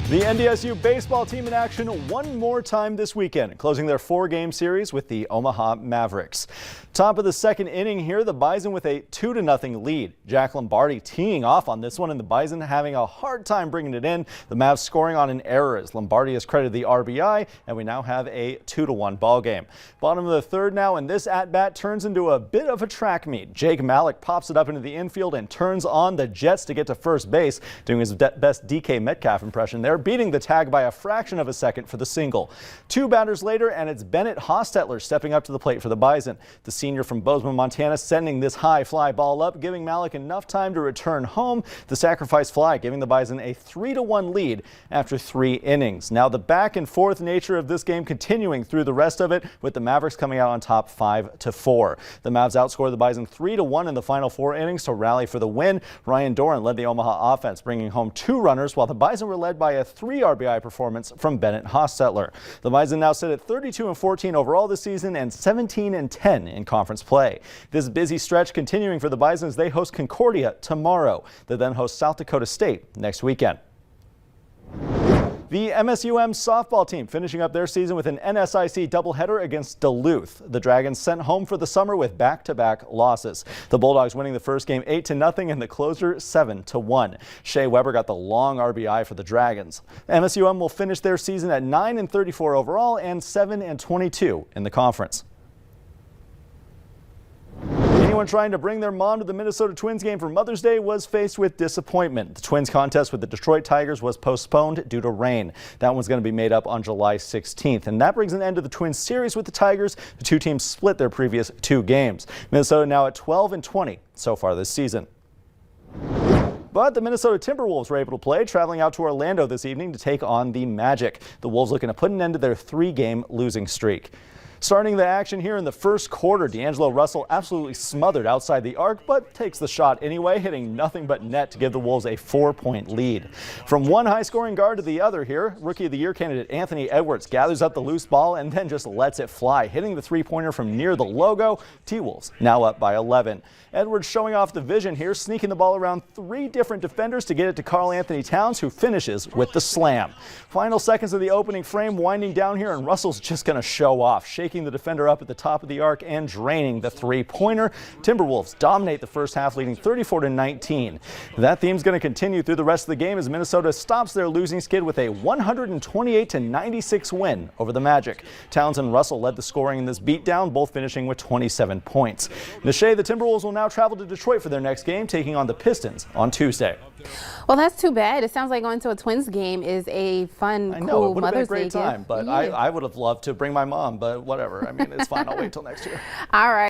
The NDSU baseball team in action one more time this weekend, closing their 4-game series with the Omaha Mavericks. Top of the second inning here, the Bison with a 2-0 lead. Jack Lombardi teeing off on this one, and the Bison having a hard time bringing it in. The Mavs scoring on an error as Lombardi has credited the RBI, and we now have a 2-1 ball game. Bottom of the third now, and this at-bat turns into a bit of a track meet. Jake Malik pops it up into the infield and turns on the Jets to get to first base, doing his best DK Metcalf impression there, beating the tag by a fraction of a second for the single. Two batters later, and it's Bennett Hostetler stepping up to the plate for the Bison. The senior from Bozeman, Montana, sending this high fly ball up, giving Malik enough time to return home. The sacrifice fly giving the Bison a 3-1 lead after 3 innings. Now the back and forth nature of this game continuing through the rest of it, with the Mavericks coming out on top 5-4. The Mavs outscored the Bison 3-1 in the final 4 innings to rally for the win. Ryan Doran led the Omaha offense, bringing home 2 runners, while the Bison were led by a 3 RBI performance from Bennett Hostetler. The Bison now sit at 32-14 overall this season and 17-10 in conference play. This busy stretch continuing for the Bison as they host Concordia tomorrow. They then host South Dakota State next weekend. The MSUM softball team finishing up their season with an NSIC doubleheader against Duluth. The Dragons sent home for the summer with back-to-back losses. The Bulldogs winning the first game 8-0 and the closer 7-1. Shea Weber got the long RBI for the Dragons. MSUM will finish their season at 9-34 overall and 7-22 in the conference. Anyone trying to bring their mom to the Minnesota Twins game for Mother's Day was faced with disappointment. The Twins contest with the Detroit Tigers was postponed due to rain. That one's going to be made up on July 16th. And that brings an end to the Twins series with the Tigers. The two teams split their previous 2 games. Minnesota now at 12-20 so far this season. But the Minnesota Timberwolves were able to play, traveling out to Orlando this evening to take on the Magic. The Wolves looking to put an end to their 3-game losing streak. Starting the action here in the first quarter, D'Angelo Russell absolutely smothered outside the arc, but takes the shot anyway, hitting nothing but net to give the Wolves a 4-point lead. From one high-scoring guard to the other here, Rookie of the Year candidate Anthony Edwards gathers up the loose ball and then just lets it fly, hitting the 3-pointer from near the logo. T-Wolves now up by 11. Edwards showing off the vision here, sneaking the ball around 3 different defenders to get it to Karl Anthony Towns, who finishes with the slam. Final seconds of the opening frame winding down here, and Russell's just going to show off, shaking the defender up at the top of the arc and draining the 3-pointer. Timberwolves dominate the first half, leading 34-19. That theme's going to continue through the rest of the game as Minnesota stops their losing skid with a 128-96 win over the Magic. Towns and Russell led the scoring in this beatdown, both finishing with 27 points. Nashe, the Timberwolves will now travel to Detroit for their next game, taking on the Pistons on Tuesday. Well, that's too bad. It sounds like going to a Twins game is a fun, cool Mother's Day gift. I know, it would have been a great time, but I would have loved to bring my mom, but whatever. I mean, it's fine. I'll wait till next year. All right.